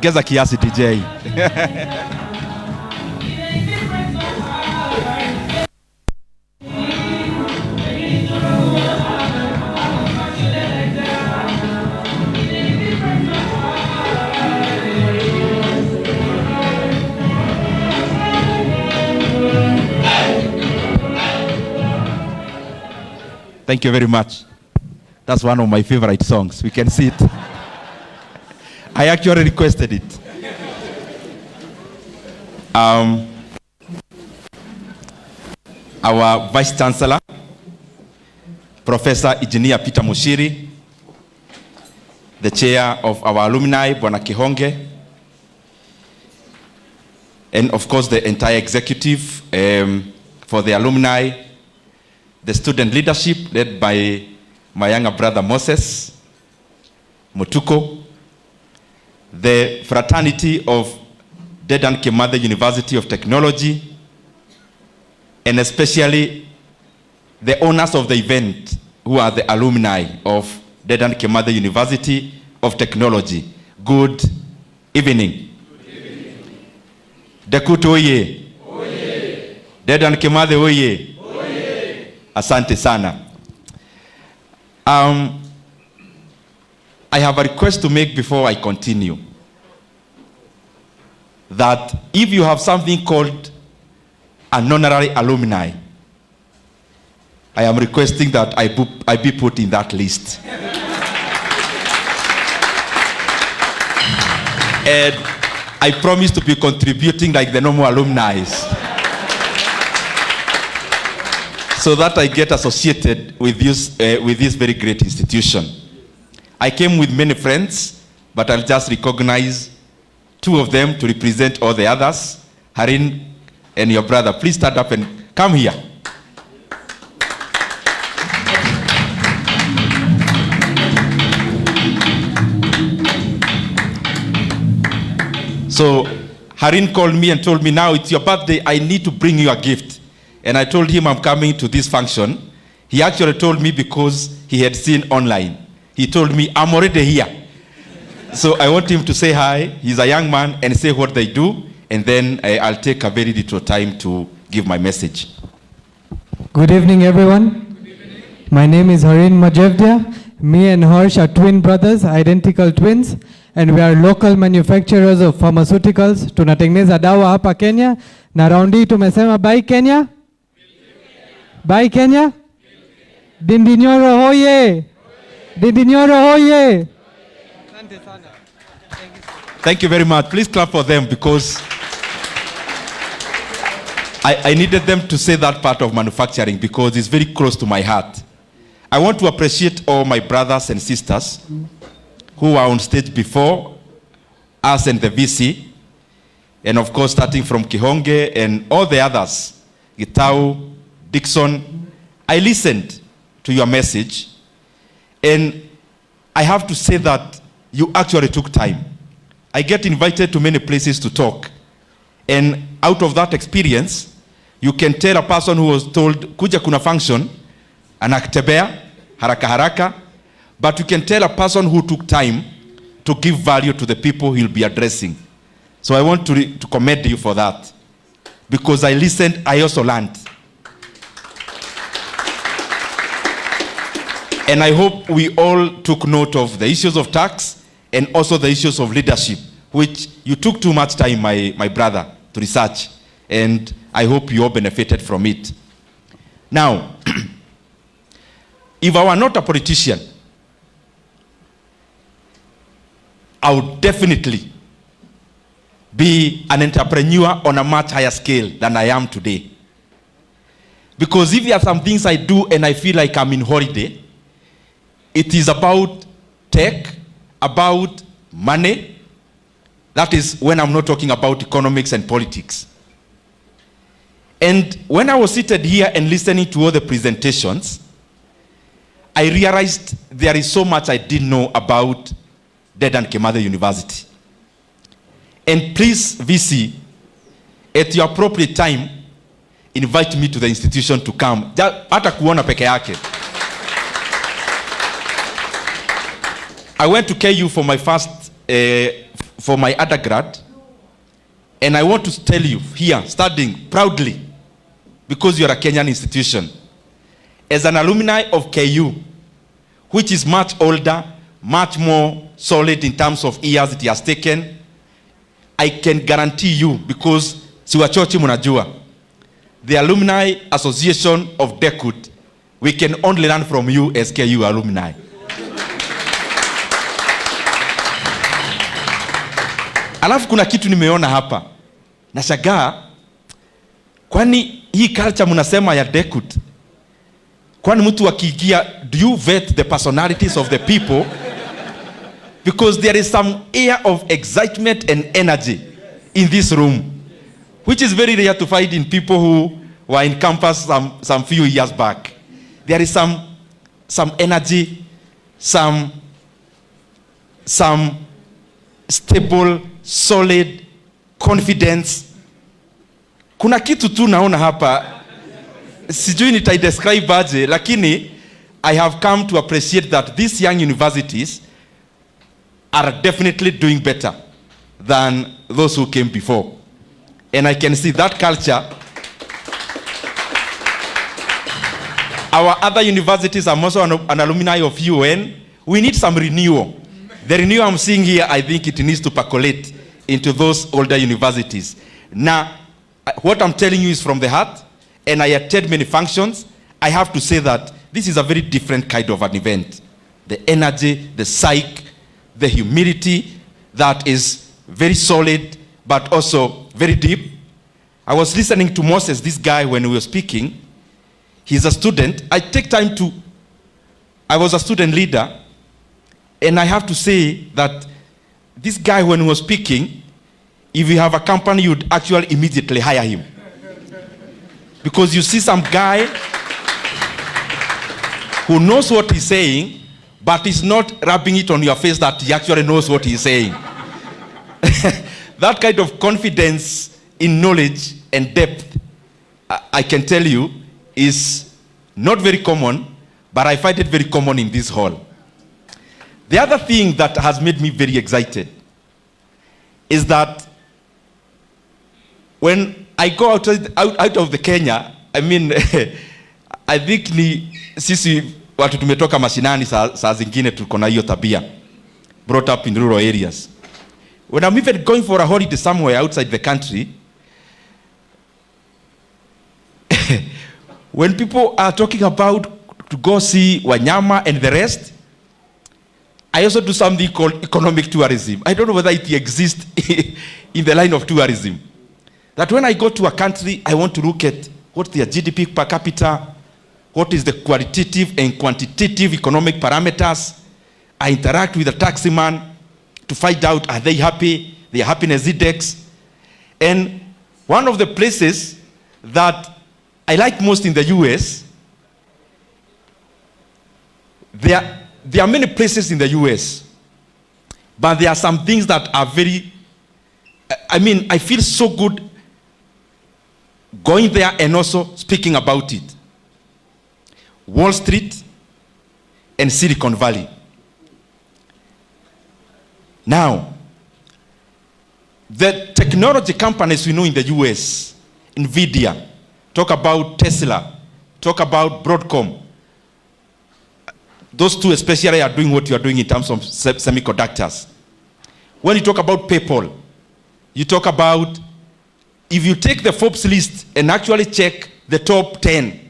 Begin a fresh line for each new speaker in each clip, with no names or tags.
Geza kiasi DJ. Thank you very much. That's one of my favorite songs. We can see it. I actually requested it. Our Vice Chancellor, Professor Engineer Peter Mushiri, the Chair of our alumni, Bwana Kihonge, and of course the entire executive for the alumni, the student leadership led by my younger brother Moses Mutuko, the fraternity of Dedan Kimathi University of Technology, and especially the owners of the event who are the alumni of Dedan Kimathi University of Technology. Good evening. Dekutu oye. Dedan Kimathi oye. Asante sana. I have a request to make before I continue. That if you have something called an honorary alumni, I am requesting that I be put in that list. And I promise to be contributing like the normal alumni, so that I get associated with this very great institution. I came with many friends, but I'll just recognize two of them to represent all the others. Harin and your brother, please stand up and come here. So Harin called me and told me, now it's your birthday, I need to bring you a gift. And I told him I'm coming to this function. He actually told me because he had seen online. He told me, I'm already here. So I want him to say hi. He's a young man, and say what they do. And then I'll take a very little time to give my message.
Good evening, everyone. Good evening. My name is Harin Majevdia. Me and Harsh are twin brothers, identical twins. And we are local manufacturers of pharmaceuticals. Tunatengeneza dawa hapa Kenya. Na raundi tumesema bye Kenya. Bye Kenya. Ndindi Nyoro hoye. Ndindi Nyoro hoye.
Thank you very much. Please clap for them, because I needed them to say that part of manufacturing because it's very close to my heart. I want to appreciate all my brothers and sisters who are on stage before us and the VC, and of course starting from Kihonge and all the others, Gitau, Dixon. I listened to your message, and I have to say that you actually took time. I get invited to many places to talk, and out of that experience, you can tell a person who was told, kuja kuna function, anakitembea, haraka haraka, but you can tell a person who took time to give value to the people he'll be addressing. So I want to commend you for that, because I listened, I also learned. And I hope we all took note of the issues of tax and also the issues of leadership, which you took too much time, my brother, to research. And I hope you all benefited from it. Now, if I were not a politician, I would definitely be an entrepreneur on a much higher scale than I am today. Because if there are some things I do and I feel like I'm in holiday, it is about tech, about money. That is when I'm not talking about economics and politics. And when I was seated here and listening to all the presentations, I realized there is so much I didn't know about Dedan Kimathi University. And please, VC, at your appropriate time, invite me to the institution to come. Hata kuona peke yake. I went to KU for my first for my undergrad, and I want to tell you here, standing proudly, because you are a Kenyan institution, as an alumni of KU, which is much older, much more solid in terms of years it has taken, I can guarantee you, because siwachochi munajua, the Alumni Association of DECUT, we can only learn from you as KU alumni. Alafu kuna kitu nimeona hapa. Nashangaa, kwani hii culture mnasema ya DECUT, kwani mtu akiingia, do you vet the personalities of the people? Because there is some air of excitement and energy in this room, which is very rare to find in people who were in campus some few years back. There is some energy, some stable, solid confidence. Kuna kitu tu naona hapa, sijui nitaidescribe aje, lakini I have come to appreciate that these young universities are definitely doing better than those who came before. And I can see that culture. Our other universities are also an alumni of UN. We need some renewal. The renewal I'm seeing here, I think it needs to percolate into those older universities. Now, what I'm telling you is from the heart, and I attend many functions. I have to say that this is a very different kind of an event. The energy, the psyche, the humility that is very solid, but also very deep. I was listening to Moses, this guy, when we were speaking. He's a student. I was a student leader, and I have to say that this guy, when he was speaking, if you have a company, you'd actually immediately hire him. Because you see some guy who knows what he's saying, but he's not rubbing it on your face that he actually knows what he's saying. That kind of confidence in knowledge and depth, I can tell you, is not very common, but I find it very common in this hall. The other thing that has made me very excited is that when I go out of the Kenya, I mean, I think ni sisi watu tumetoka mashinani saa zingine tuko na hiyo tabia, brought up in rural areas. When I'm even going for a holiday somewhere outside the country, when people are talking about to go see wanyama and the rest, I also do something called economic tourism. I don't know whether it exists in the line of tourism. That when I go to a country, I want to look at what's their GDP per capita, what is the qualitative and quantitative economic parameters. I interact with the taxi man to find out, are they happy, their happiness index. And one of the places that I like most in the US, there are many places in the US, but there are some things that are very, I feel so good going there and also speaking about it. Wall Street and Silicon Valley. Now, the technology companies we know in the US, Nvidia, talk about Tesla, talk about Broadcom. Those two especially are doing what you are doing in terms of semiconductors. When you talk about PayPal, you talk about, if you take the Forbes list and actually check the top 10,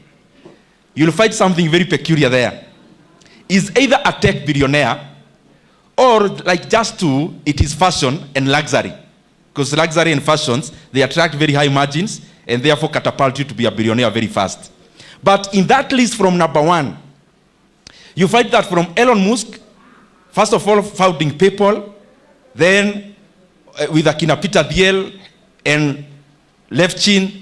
you'll find something very peculiar there. Is either a tech billionaire, or like just two, it is fashion and luxury. Because luxury and fashions, they attract very high margins and therefore catapult you to be a billionaire very fast. But in that list from number 1, you find that from Elon Musk, first of all founding PayPal, then with Akina Peter Thiel and Levchin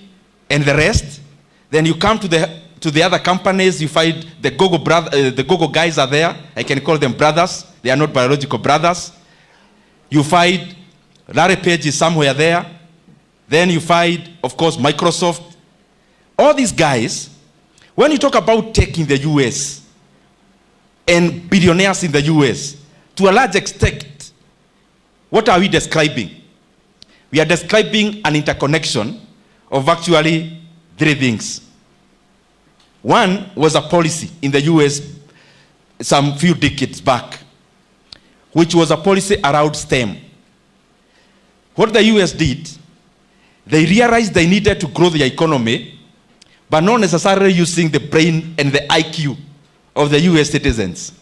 and the rest, then you come to the other companies, you find the Google guys are there. I can call them brothers. They are not biological brothers. You find Larry Page is somewhere there. Then you find, of course, Microsoft. All these guys, when you talk about tech in the US and billionaires in the US, to a large extent, what are we describing? We are describing an interconnection of actually three things. One was a policy in the US some few decades back, which was a policy around STEM. What the US did, they realized they needed to grow the economy, but not necessarily using the brain and the IQ of the US citizens.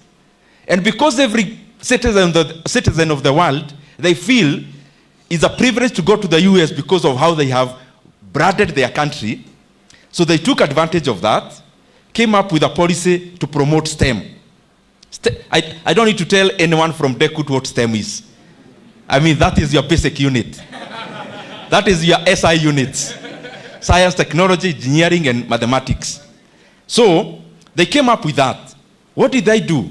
And because every citizen of the world, they feel it's a privilege to go to the US because of how they have branded their country, so they took advantage of that, came up with a policy to promote STEM. I don't need to tell anyone from Dekut what STEM is. I mean, that is your basic unit. That is your SI units. Science, technology, engineering, and mathematics. So, they came up with that. What did they do?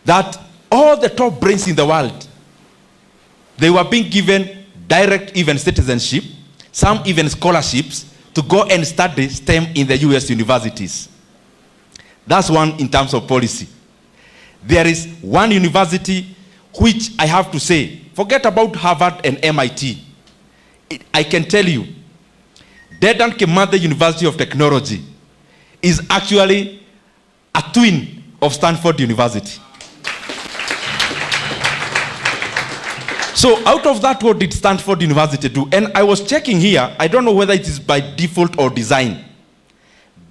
That all the top brains in the world, they were being given direct even citizenship, some even scholarships, to go and study STEM in the US universities. That's one in terms of policy. There is one university which I have to say, forget about Harvard and MIT. I can tell you, Dedan Kimathi University of Technology is actually a twin of Stanford University. So out of that, what did Stanford University do? And I was checking here, I don't know whether it is by default or design.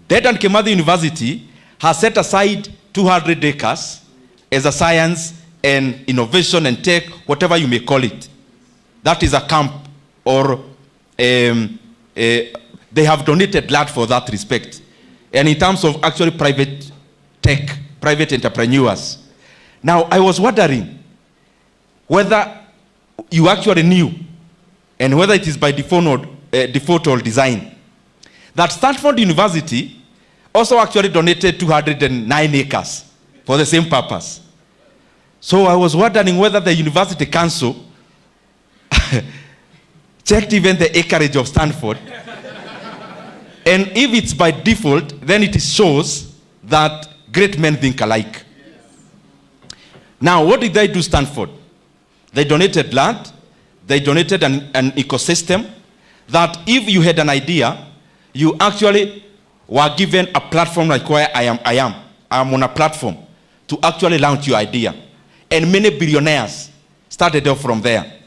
Dedan Kimathi University has set aside 200 acres as a science and innovation and tech, whatever you may call it. That is a camp, or they have donated land for that respect. And in terms of actually private tech, private entrepreneurs. Now, I was wondering whether you actually knew, and whether it is by default or design, that Stanford University also actually donated 209 acres for the same purpose. So I was wondering whether the University Council checked even the acreage of Stanford. And if it's by default, then it shows that great men think alike. Now, what did they do, Stanford? They donated land, they donated an ecosystem, that if you had an idea, you actually were given a platform like where I am on a platform to actually launch your idea. And many billionaires started off from there.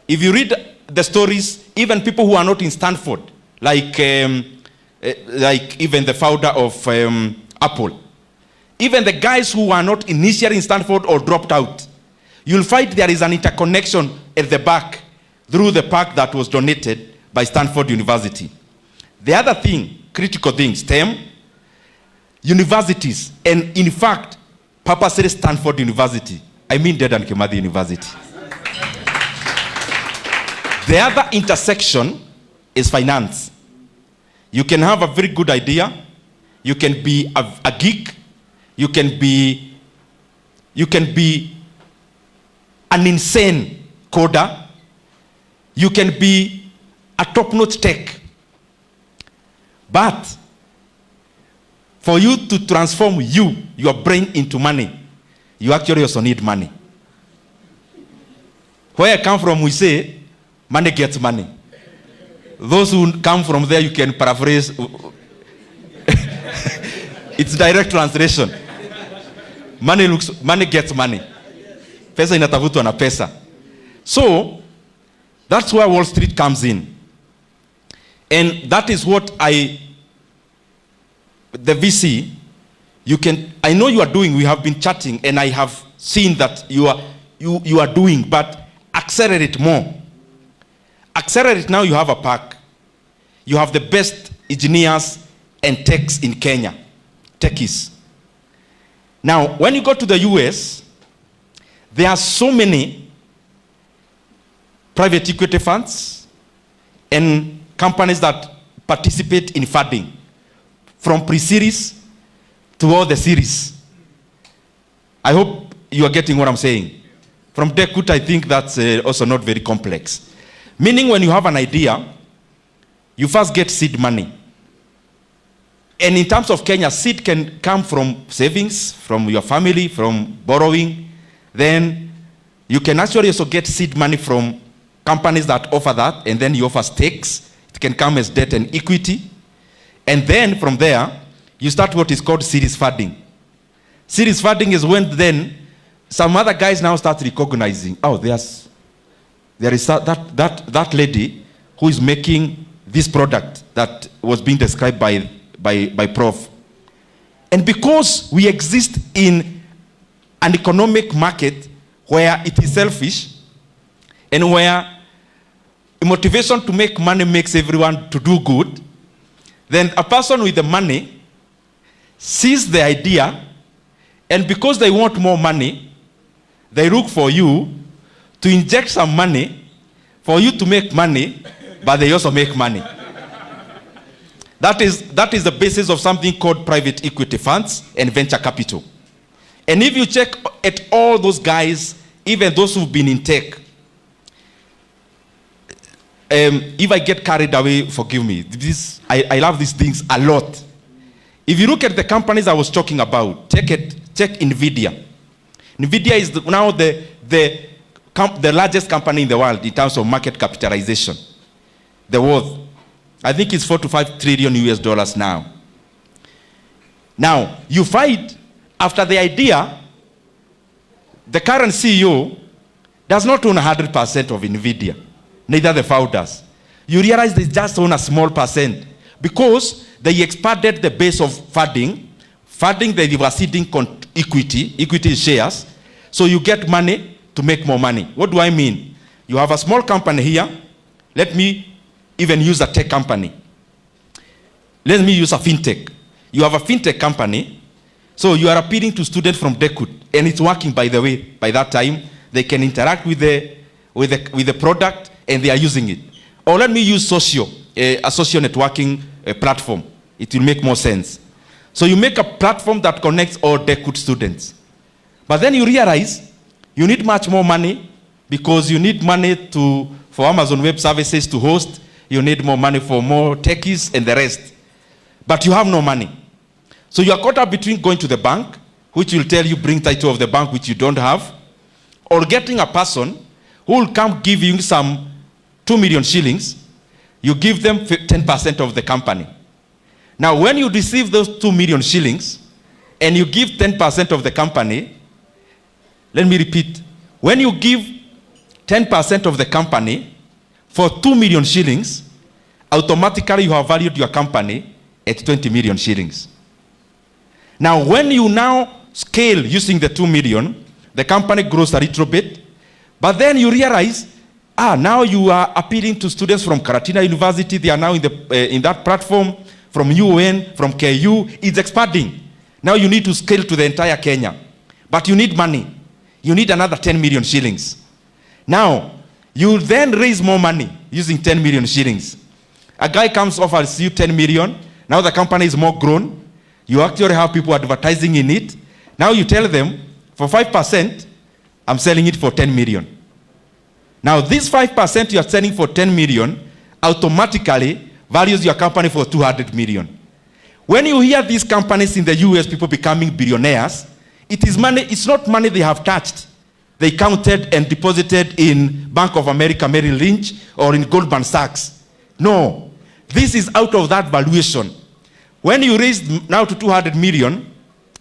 If you read the stories, even people who are not in Stanford, like even the founder of Apple, even the guys who are not initially in Stanford or dropped out, you'll find there is an interconnection at the back through the park that was donated by Stanford University. The other thing, critical thing, STEM, universities, and in fact, purposely Stanford University. I mean Dedan Kimathi University. The other intersection is finance. You can have a very good idea. You can be a geek. You can be an insane coder. You can be a top-notch tech. But for you to transform your brain into money, you actually also need money. Where I come from, we say, money gets money. Those who come from there, you can paraphrase. It's direct translation. Money gets money. Pesa inatafutwa na pesa. So, that's where Wall Street comes in. And that is what the VC, I know you are doing, we have been chatting, and I have seen that you are doing, but accelerate more. Accelerate now, you have a park. You have the best engineers and techs in Kenya, techies. Now, when you go to the US, there are so many private equity funds and companies that participate in funding, from pre-series to all the series. I hope you are getting what I'm saying. From Dekut, I think that's also not very complex. Meaning when you have an idea, you first get seed money. And in terms of Kenya, seed can come from savings, from your family, from borrowing. Then You can actually also get seed money from companies that offer that, and then you offer stakes. It can come as debt and equity. And then from there, you start what is called series funding. Series funding is when then some other guys now start recognizing, oh, there is that lady who is making this product that was being described by Prof. And because we exist in an economic market where it is selfish and where motivation to make money makes everyone to do good, then a person with the money sees the idea, and because they want more money, they look for you to inject some money for you to make money, but they also make money. That is the basis of something called private equity funds and venture capital. And if you check at all those guys, even those who've been in tech, if I get carried away, forgive me. I love these things a lot. If you look at the companies I was talking about, check Nvidia. Nvidia is now the largest company in the world in terms of market capitalization. The worth, I think it's 4 to 5 trillion US dollars now. Now, you find after the idea, the current CEO does not own 100% of Nvidia, neither the founders. You realize they just own a small percent because they expanded the base of funding they were seeding equity shares, so you get money to make more money. What do I mean? You have a small company here. Let me even use a tech company. Let me use a fintech. You have a fintech company, so you are appealing to students from Dekut, and it's working, by the way. By that time, they can interact with the product, and they are using it. Or let me use a social networking platform. It will make more sense. So you make a platform that connects all Dekut students. But then you realize you need much more money, because you need money for Amazon Web Services to host. You need more money for more techies and the rest. But you have no money. So you are caught up between going to the bank, which will tell you bring title of the bank, which you don't have, or getting a person who will come give you some 2 million shillings. You give them 10% of the company. Now, when you receive those 2 million shillings and you give 10% of the company, let me repeat, when you give 10% of the company for 2 million shillings, automatically you have valued your company at 20 million shillings. Now, when you now scale using the 2 million, the company grows a little bit, but then you realize, now you are appealing to students from Karatina University. They are now in that platform, from UN, from KU. It's expanding. Now you need to scale to the entire Kenya. But you need money. You need another 10 million shillings. Now, you then raise more money using 10 million shillings. A guy comes, offers you 10 million. Now the company is more grown. You actually have people advertising in it. Now you tell them, for 5%, I'm selling it for 10 million. Now this 5% you are selling for 10 million automatically values your company for 200 million. When you hear these companies in the US, people becoming billionaires, it is money, it's not money they have touched. They counted and deposited in Bank of America, Merrill Lynch, or in Goldman Sachs. No, this is out of that valuation. When you raise now to 200 million,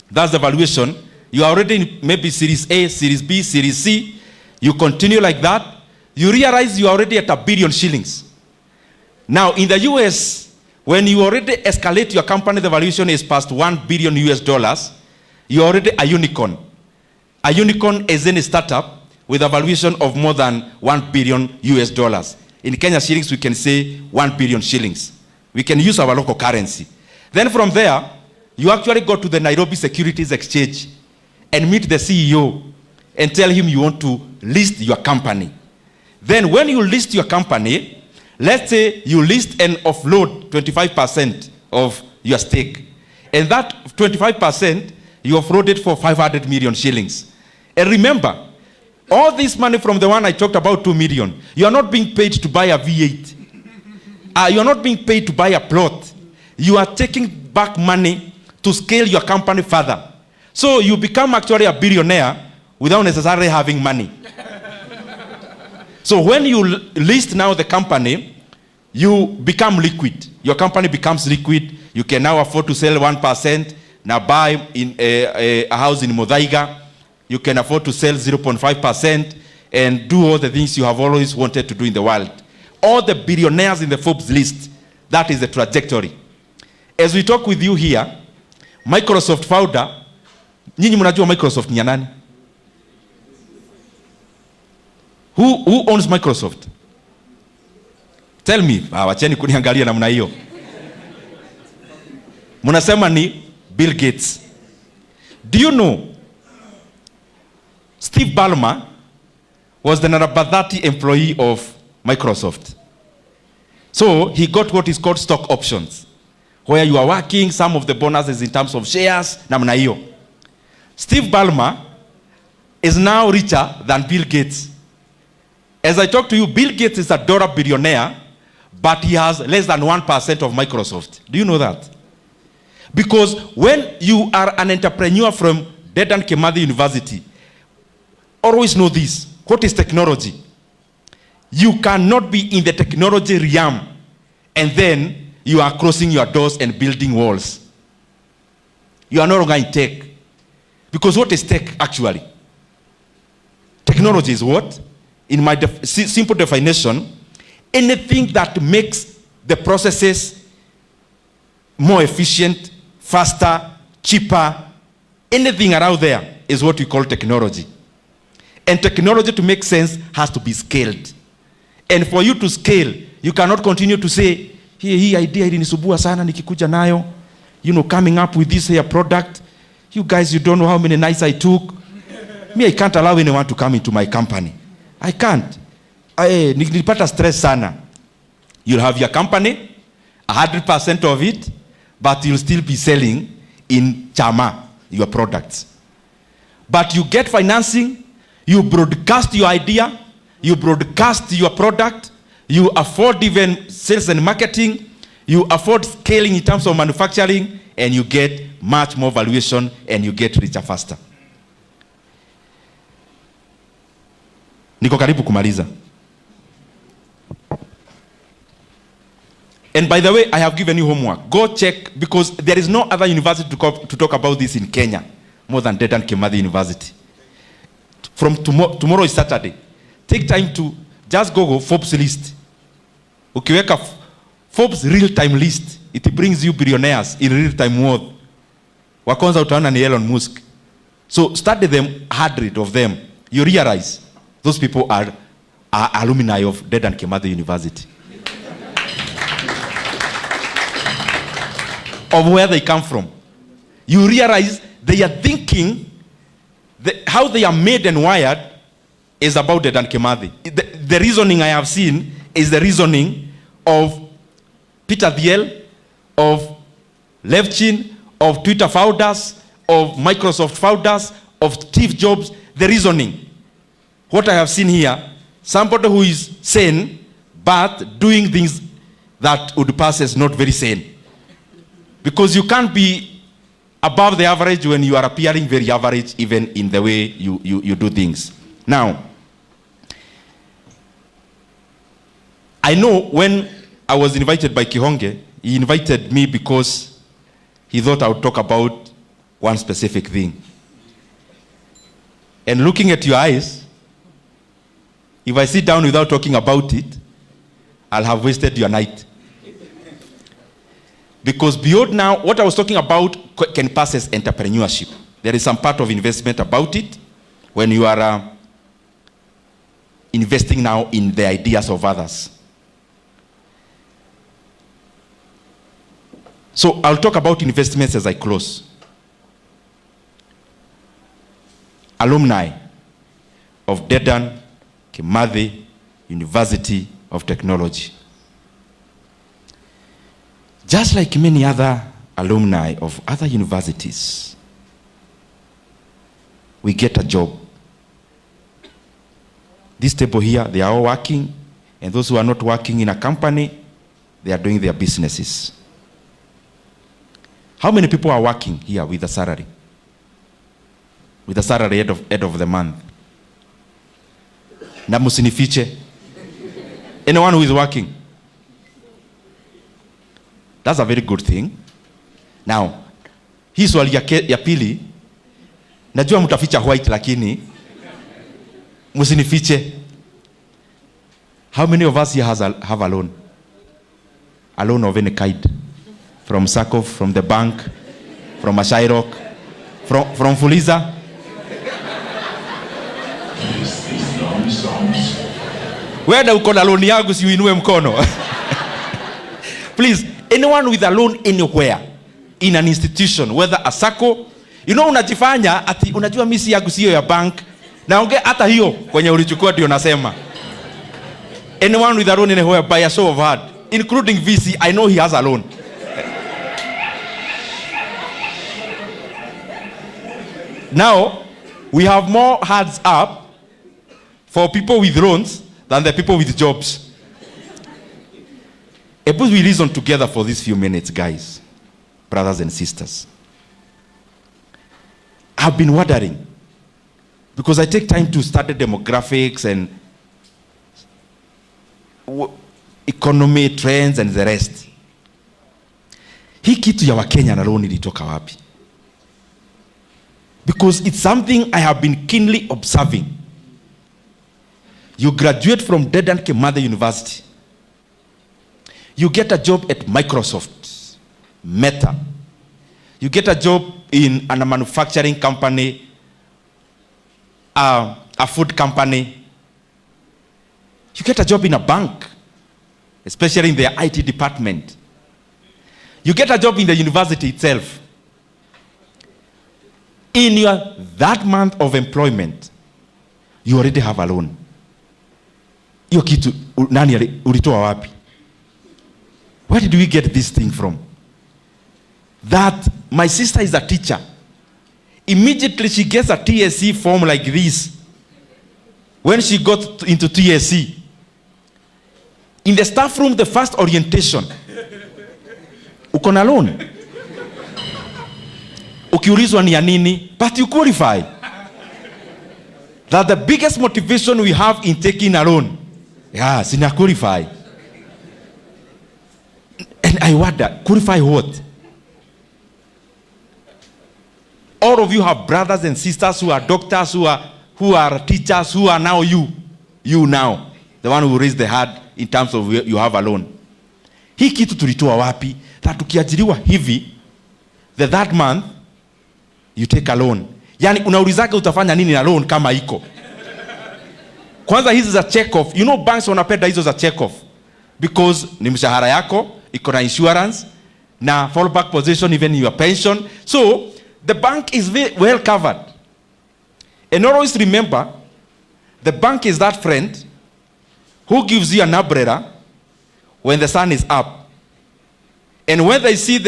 that's the valuation. You are already in maybe Series A, Series B, Series C. You continue like that. You realize you are already at $1 billion shillings. Now, in the US, when you already escalate your company, the valuation is past $1 billion US dollars, you're already a unicorn. A unicorn is in a startup with a valuation of more than $1 billion US dollars. In Kenya shillings, we can say 1 billion shillings. We can use our local currency. Then from there, you actually go to the Nairobi Securities Exchange and meet the CEO and tell him you want to list your company. Then when you list your company, let's say you list and offload 25% of your stake. And that 25%, you offloaded for 500 million shillings. And remember, all this money from the one I talked about, 2 million, you are not being paid to buy a V8. You are not being paid to buy a plot. You are taking back money to scale your company further. So you become actually a billionaire without necessarily having money. So when you list now the company, you become liquid. Your company becomes liquid. You can now afford to sell 1%. Now buy in a house in Muthaiga. You can afford to sell 0.5% and do all the things you have always wanted to do in the world. All the billionaires in the Forbes list, that is the trajectory. As we talk with you here, Microsoft founder, nyinyi mnajua Microsoft ni nani? Who owns Microsoft? Tell me. Wacheni kuniangalia namna hiyo. Mnasema ni Bill Gates. Do you know Steve Ballmer was the number 30 employee of Microsoft? So he got what is called stock options, where you are working, some of the bonuses in terms of shares, namna hiyo. Steve Ballmer is now richer than Bill Gates. As I talk to you, Bill Gates is a dollar billionaire, but he has less than 1% of Microsoft. Do you know that? Because when you are an entrepreneur from Dedan Kimathi University, always know this. What is technology? You cannot be in the technology realm and then you are closing your doors and building walls. You are no longer in tech. Because what is tech actually? Technology is what? In my simple definition, anything that makes the processes more efficient, faster, cheaper, anything around there is what we call technology. And technology, to make sense, has to be scaled. And for you to scale, you cannot continue to say, hii idea ilinisumbua sana nikikuja nayo, coming up with this here product. You guys, you don't know how many nights I took. Me, I can't allow anyone to come into my company. I can't. Nilipata stress sana. You'll have your company, 100% of it, but you'll still be selling in chama your products. But you get financing, you broadcast your idea, you broadcast your product, you afford even sales and marketing, you afford scaling in terms of manufacturing, and you get much more valuation and you get richer faster. Niko karibu kumaliza. And by the way, I have given you homework. Go check, because there is no other university to talk about this in Kenya more than Dedan Kimathi University. From tomorrow is Saturday. Take time to just go Forbes list. Ukiweka Forbes real-time list, it brings you billionaires in real-time world. Wa kwanza utaona ni Elon Musk. So study them, 100 of them. You realize those people are alumni of Dedan Kimathi University. Of where they come from. You realize they are thinking, how they are made and wired is about Dedan Kimathi. The reasoning I have seen is the reasoning of Peter Thiel, of Levchin, of Twitter founders, of Microsoft founders, of Steve Jobs. The reasoning. What I have seen here, somebody who is sane, but doing things that would pass as not very sane. Because you can't be above the average when you are appearing very average, even in the way you do things. Now, I know when I was invited by Kihonge, he invited me because he thought I would talk about one specific thing. And looking at your eyes, if I sit down without talking about it, I'll have wasted your night. Because beyond now, what I was talking about can pass as entrepreneurship. There is some part of investment about it when you are investing now in the ideas of others. So I'll talk about investments as I close. Alumni of Dedan Kimathi University of Technology. Just like many other alumni of other universities, we get a job. This table here, they are all working, and those who are not working in a company, they are doing their businesses. How many people are working here with a salary? With a salary end of the month. Na musinifiche, Anyone who is working? That's a very good thing. Now, hii swali ya pili, najua mtaficha white lakini msinifiche. How many of us here have a loan? A loan of any kind? From Sacco, from the bank, from a Shyrock, from Fuliza? Where uko na loan yangu si uinue mkono? Please, anyone with a loan anywhere, in an institution, whether a Sacco, you know, unajifanya ati unajua misi yangu sio ya bank, naongea hata hiyo kwenye ulichukua ndio nasema. Anyone with a loan anywhere, by a show of hand, including VC, I know he has a loan. Now, we have more hands up for people with loans than the people with jobs. Suppose we reason together for these few minutes, guys, brothers and sisters. I've been wondering, because I take time to study demographics and economy trends and the rest. Hii kitu ya Wakenya na loan ilitoka wapi? Because it's something I have been keenly observing. You graduate from Dedan Kimathi University. You get a job at Microsoft, Meta. You get a job in a manufacturing company, a food company. You get a job in a bank, especially in the IT department. You get a job in the university itself. In your that month of employment, you already have a loan. Hiyo kitu nani ulitoa wapi? Where did we get this thing from? That my sister is a teacher. Immediately she gets a TSC form like this. When she got into TSC, in the staff room, the first orientation, uko na loan. Ukiulizwa ni ya nini, but you qualify. That the biggest motivation we have in taking a loan, yeah, sina qualify. And I wonder, qualify what? All of you have brothers and sisters who are doctors, who are teachers, who are now you now, the one who raised the hand in terms of you have a loan. Hii kitu tulitoa wapi? That tukiajiriwa hivi, the that month, you take a loan. Yani unaulizaka utafanya nini na loan kama iko? Kwanza hizi za check off. You know banks wanapenda hizo za check off. Because ni mshahara yako, iko na insurance, na fallback position, even your pension. So, the bank is well covered. And always remember, the bank is that friend who gives you an umbrella when the sun is up. And when they see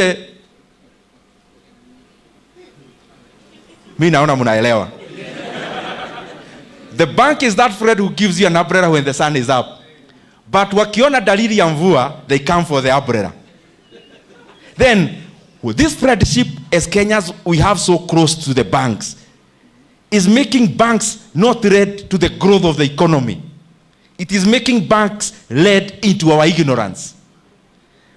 mi naona munaelewa. The bank is that friend who gives you an umbrella when the sun is up. But wakiona dalili ya mvua, they come for the umbrella. Then, with this friendship as Kenyans we have so close to the banks, is making banks not led to the growth of the economy. It is making banks led into our ignorance.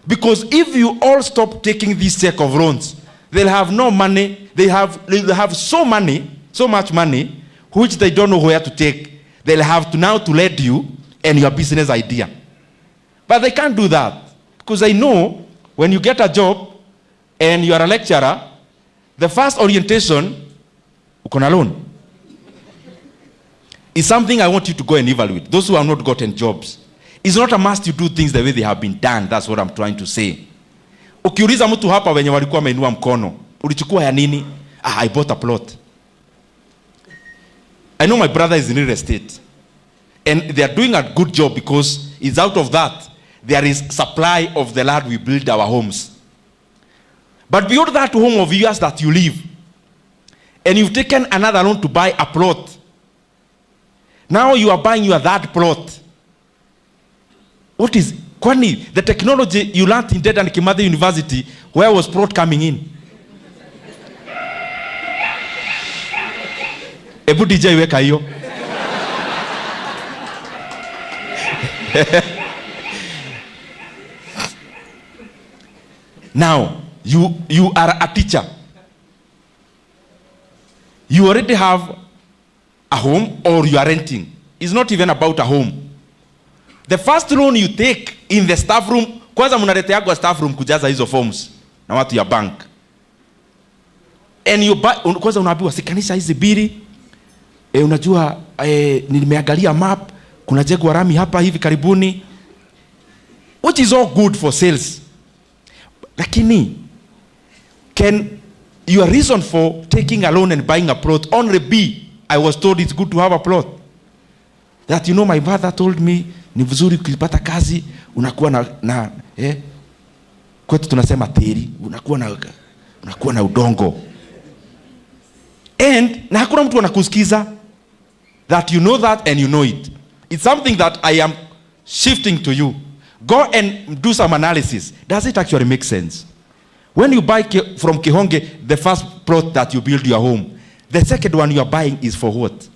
Because if you all stop taking this check of loans, they'll have no money, they'll have so much money, which they don't know where to take. They'll have to now to lead you and your business idea. But they can't do that. Because I know when you get a job and you are a lecturer, the first orientation, uko na loan. Is something I want you to go and evaluate. Those who have not gotten jobs. It's not a must you do things the way they have been done. That's what I'm trying to say. Ukiuliza mtu hapa wenye walikuwa wameinua mkono, ulichukua ya nini? I bought a plot. I know my brother is in real estate. And they are doing a good job because it's out of that. There is supply of the land we build our homes. But beyond that home of yours that you live, and you've taken another loan to buy a plot, now you are buying your that plot. What is, kwani, the technology you learned in Dedan Kimathi University, where was plot coming in? Ebu DJ weka hiyo. Now, you are a teacher. You already have a home or you are renting. It's not even about a home. The first loan you take in the staff room, kwanza mnaleteagwa staff room kujaza hizo forms na watu ya bank. And you buy, kwanza unaambiwa sikanisha hizi bili. Unajua nimeangalia map, kuna jengo rami hapa hivi karibuni. Which is all good for sales. Lakini can your reason for taking a loan and buying a plot only be, I was told it's good to have a plot. That my mother told me ni vizuri ukipata kazi unakuwa na kwetu tunasema teri, unakuwa na udongo. And na hakuna mtu anakusikiza. That you know that and you know it. It's something that I am shifting to you. Go and do some analysis. Does it actually make sense? When you buy from Kihonge, the first plot that you build your home, the second one you are buying is for what?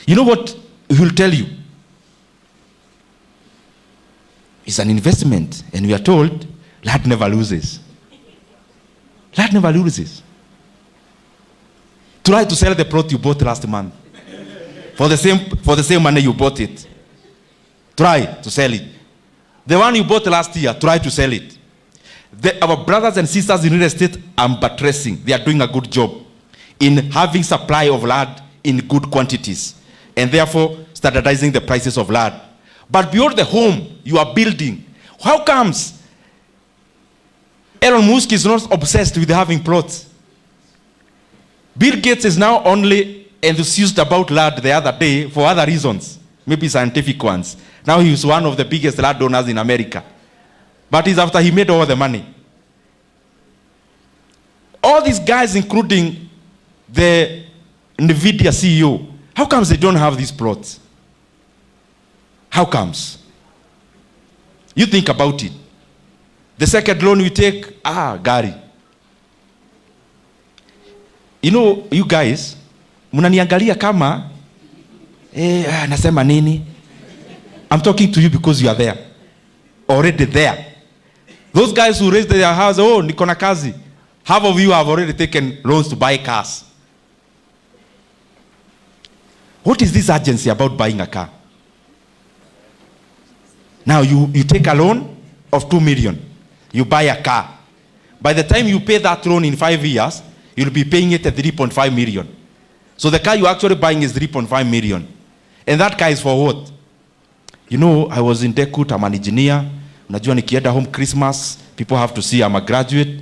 You know what he will tell you? It's an investment. And we are told, land never loses. Land never loses. Try to sell the plot you bought last month. For the same money you bought it. Try to sell it. The one you bought last year, try to sell it. Our brothers and sisters in real estate are buttressing. They are doing a good job in having supply of land in good quantities. And therefore, standardizing the prices of land. But beyond the home you are building, how comes Elon Musk is not obsessed with having plots? Bill Gates is now only enthused about land the other day for other reasons, maybe scientific ones. Now he is one of the biggest landowners in America. But it's after he made all the money. All these guys, including the Nvidia CEO, how comes they don't have these plots? How comes? You think about it. The second loan we take, gari. You guys, munaniangalia kama, nasema nini? I'm talking to you because you are there. Already there. Those guys who raised their house, niko na kazi. Half of you have already taken loans to buy cars. What is this urgency about buying a car? Now you take a loan of 2 million. You buy a car. By the time you pay that loan in 5 years, you'll be paying it at 3.5 million. So the car you're actually buying is 3.5 million. And that car is for what? I was in Dekut, I'm an engineer. Unajua nikienda home Christmas, people have to see I'm a graduate.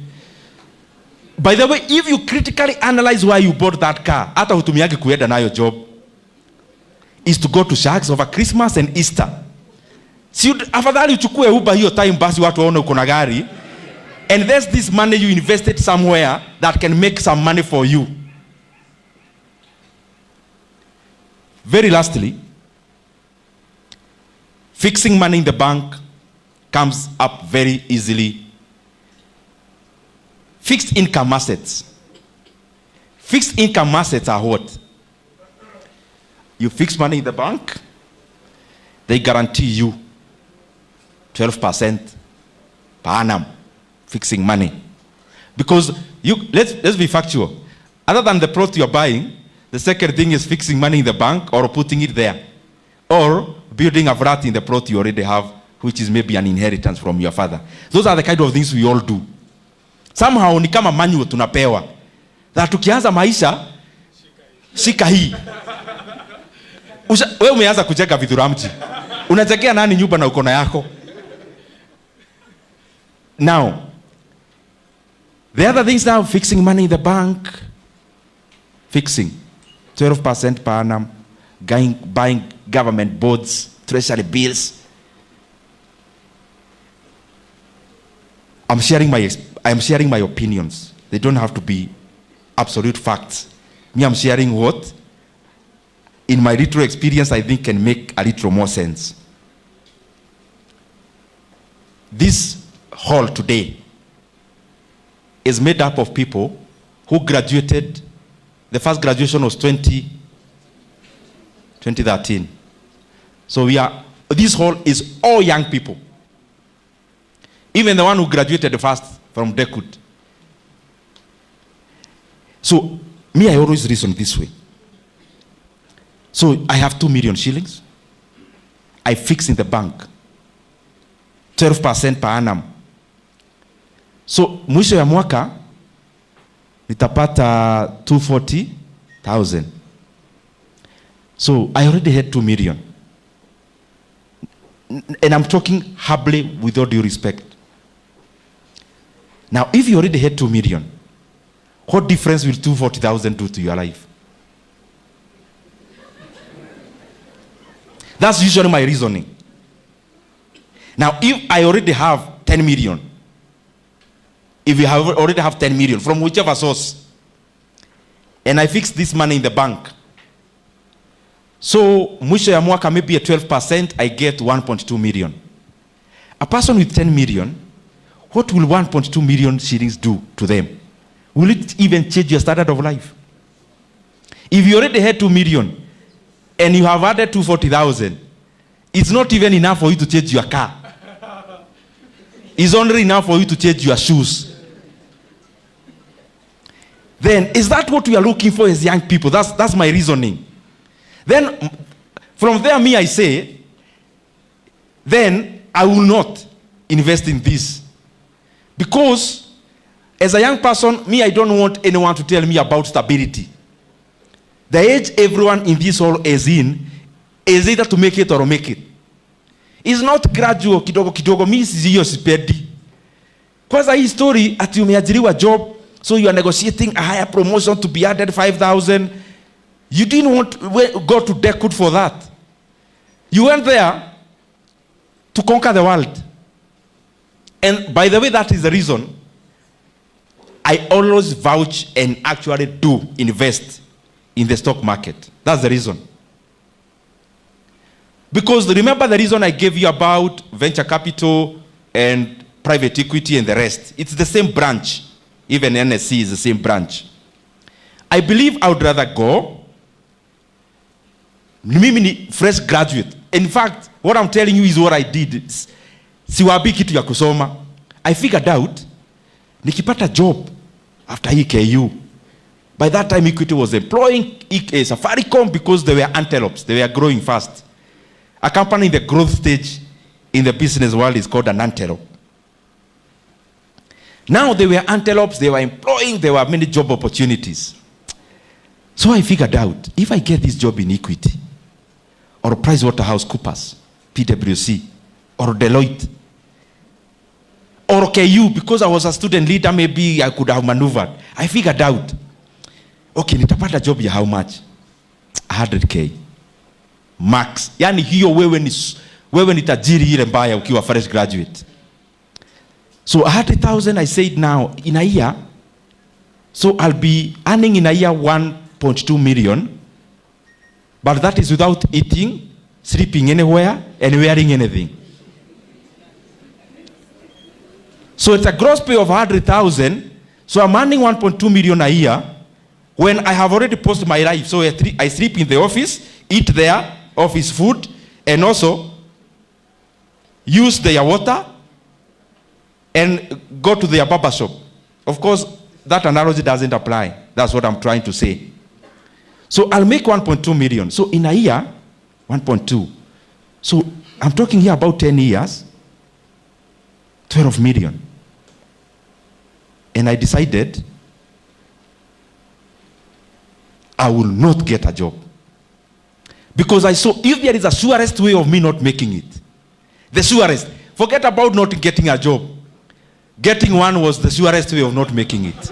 By the way, if you critically analyze why you bought that car, hata hutumiagi kuenda nayo job, is to go to shags over Christmas and Easter. Afadhali uchukue Uber hiyo time basi watu waone uko na gari. And there's this money you invested somewhere that can make some money for you. Very lastly, fixing money in the bank comes up very easily. Fixed income assets. Fixed income assets are what? You fix money in the bank, they guarantee you 12% per annum fixing money. Because let's be factual. Other than the plot you're buying, the second thing is fixing money in the bank or putting it there. Or building a flat in the plot you already have, which is maybe an inheritance from your father. Those are the kind of things we all do. Somehow ni kama manual tunapewa. That tukianza maisha, shika hii. Wewe umeanza kucheka vidhuramji. Unachekea nani nyumba na uko na yako? Now, the other things now, fixing money in the bank, fixing 12% per annum, buying government bonds, treasury bills. I am sharing my opinions. They don't have to be absolute facts. Me, I'm sharing what, in my little experience, I think can make a little more sense. This hall today is made up of people who graduated. The first graduation was 2013. So this hall is all young people. Even the one who graduated first from Dekut. So, me, I always reason this way. So, I have 2 million shillings. I fix in the bank. 12% per annum. So, mwisho ya mwaka, nitapata 240,000. So, I already had 2 million. And I'm talking humbly with all due respect. Now, if you already had 2 million, what difference will 240,000 do to your life? That's usually my reasoning. Now, if I already have 10 million, if you already have 10 million from whichever source, and I fix this money in the bank, so mwisho ya mwaka maybe at 12%, I get 1.2 million. A person with 10 million, what will 1.2 million shillings do to them? Will it even change your standard of life? If you already had 2 million and you have added 240,000, it's not even enough for you to change your car. It's only enough for you to change your shoes. Then, is that what we are looking for as young people? That's my reasoning. Then, from there, me, I say, then I will not invest in this. Because, as a young person, me, I don't want anyone to tell me about stability. The age everyone in this hall is in is either to make it or make it. It's not gradual, kidogo kidogo. Mi siyo sipendi. Kwanza hii story ati umeajiriwa job, so you are negotiating a higher promotion to be added 5,000. You didn't want to go to Dekut for that. You went there to conquer the world. And by the way, that is the reason I always vouch and actually do invest in the stock market. That's the reason. Because remember the reason I gave you about venture capital and private equity and the rest. It's the same branch. Even NSC is the same branch. I believe I would rather go. Mimi ni fresh graduate. In fact, what I'm telling you is what I did. Siwabi kitu ya kusoma. I figured out, nikipata job after EKU. By that time, Equity was employing Safaricom because they were antelopes. They were growing fast. A company in the growth stage in the business world is called an antelope. Now they were antelopes, they were employing, there were many job opportunities. So I figured out, if I get this job in Equity, or PricewaterhouseCoopers, PwC, or Deloitte, or KU, because I was a student leader, maybe I could have maneuvered. I figured out, okay, nitapata job ya how much? 100K. Max. Yani hiyo wewe ni tajiri ile mbaya ukiwa fresh graduate. So 100,000 I said now in a year. So I'll be earning in a year 1.2 million. But that is without eating, sleeping anywhere, and wearing anything. So it's a gross pay of 100,000. So I'm earning 1.2 million a year when I have already posted my life. So I sleep in the office, eat there, office food, and also use their water and go to their barber shop. Of course, that analogy doesn't apply. That's what I'm trying to say. So I'll make 1.2 million. So in a year, 1.2. So I'm talking here about 10 years, 12 million. And I decided I will not get a job. Because I saw if there is a surest way of me not making it, the surest, forget about not getting a job. Getting one was the surest way of not making it.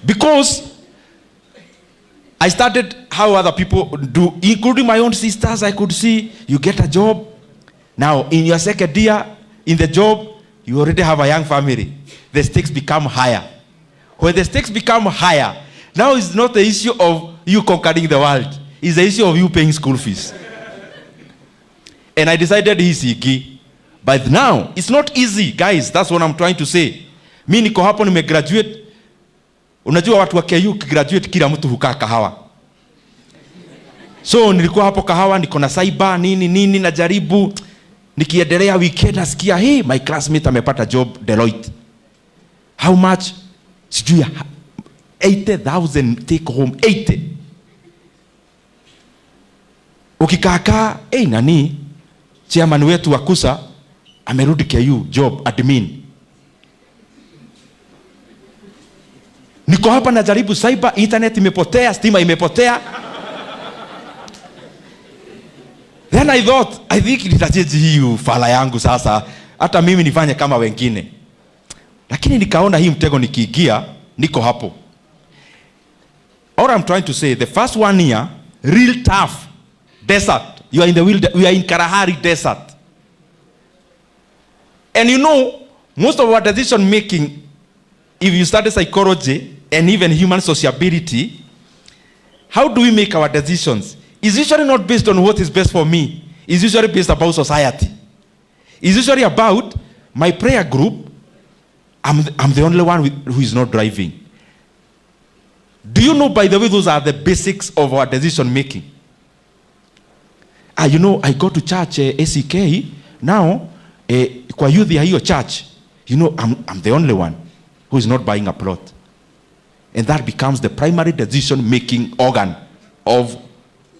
Because I started how other people do, including my own sisters. I could see you get a job. Now, in your second year, in the job, you already have a young family. The stakes become higher. When the stakes become higher, now it's not the issue of you conquering the world. It's the issue of you paying school fees. And I decided he's easy. But now, it's not easy, guys. That's what I'm trying to say. Mi niko hapo nimegraduate. Unajua watu wa KU graduate kila mtu hukaa kahawa. So nilikuwa hapo kahawa, niko na cyber, nini, najaribu. Nikiendelea weekend nasikia, hey, my classmate amepata job Deloitte. How much? Sijui 80,000 take home. 80. Ukikaka, hey, nani? Chairman wetu wa KUSA amerudi KU job admin. Niko hapa najaribu cyber, internet imepotea, stima imepotea. Then I think nitacheji hii ufala yangu sasa. Hata mimi nifanye kama wengine. Lakini nikaona hii mtego nikiingia, niko hapo. All I'm trying to say, the first 1 year, real tough, desert. You are in the wilderness, we are in Kalahari desert. And you know, most of our decision making, if you study psychology and even human sociability, how do we make our decisions? It's usually not based on what is best for me. It's usually based about society. It's usually about my prayer group. I'm the only one who is not driving. Do you know, by the way, those are the basics of our decision making? You know, I go to church, ACK, now, kwa youth ya hiyo church, you know, I'm the only one who is not buying a plot. And that becomes the primary decision making organ of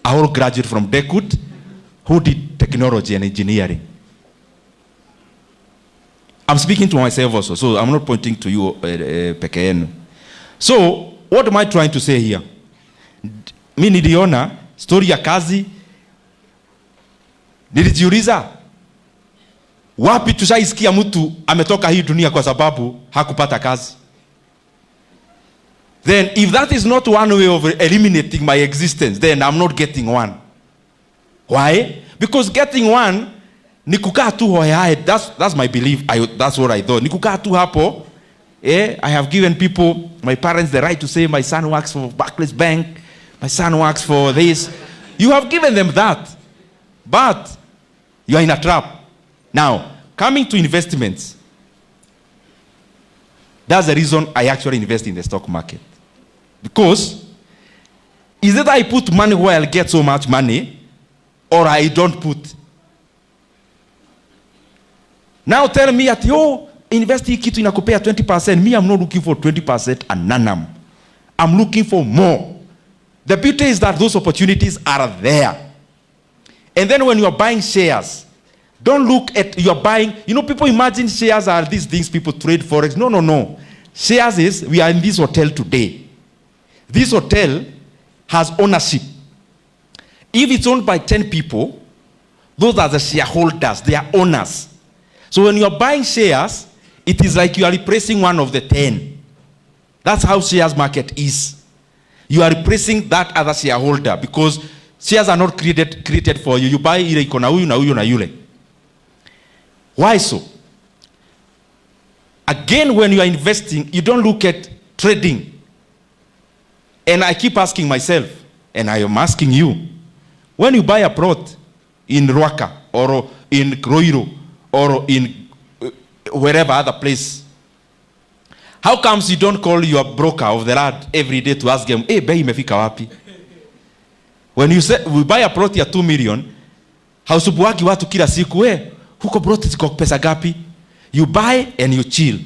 a whole graduate from Dekut who did technology and engineering. I'm speaking to myself also, so I'm not pointing to you, peke. So, what am I trying to say here? Mi niliona story ya kazi, nilijiuliza, wapi tushaisikia mtu ametoka hii dunia kwa sababu hakupata kazi? Then if that is not one way of eliminating my existence, then I'm not getting one. Why? Because getting one ni kukaa tu hoyae. That's my belief. That's what I thought. Ni kukaa tu hapo. I have given people, my parents, the right to say my son works for Barclays Bank, my son works for this. You have given them that. But you are in a trap. Now, coming to investments, that's the reason I actually invest in the stock market. Because is it I put money where I'll get so much money, or I don't put? Now tell me that, yo, invest hii kitu inakupea 20%. Me, I'm not looking for 20% annum. I'm looking for more. The beauty is that those opportunities are there. And then when you're buying shares, don't look at you're buying, you know, people imagine shares are these things people trade forex. No. Shares is, we are in this hotel today. This hotel has ownership. If it's owned by 10 people, those are the shareholders, they are owners. So when you're buying shares, it is like you are replacing one of the 10. That's how shares market is. You are replacing that other shareholder because shares are not created for you. You buy ile iko na huyu na huyu na yule. Why so? Again, when you are investing, you don't look at trading. And I keep asking myself, and I am asking you, when you buy a plot in Ruaka or in Kroiro or in wherever other place, how comes you don't call your broker of the land every day to ask them, hey, bei imefika wapi? When you say, we buy a plot ya 2 million, hausubuagi watu kila siku, huko plot ziko pesa gapi? You buy and you chill.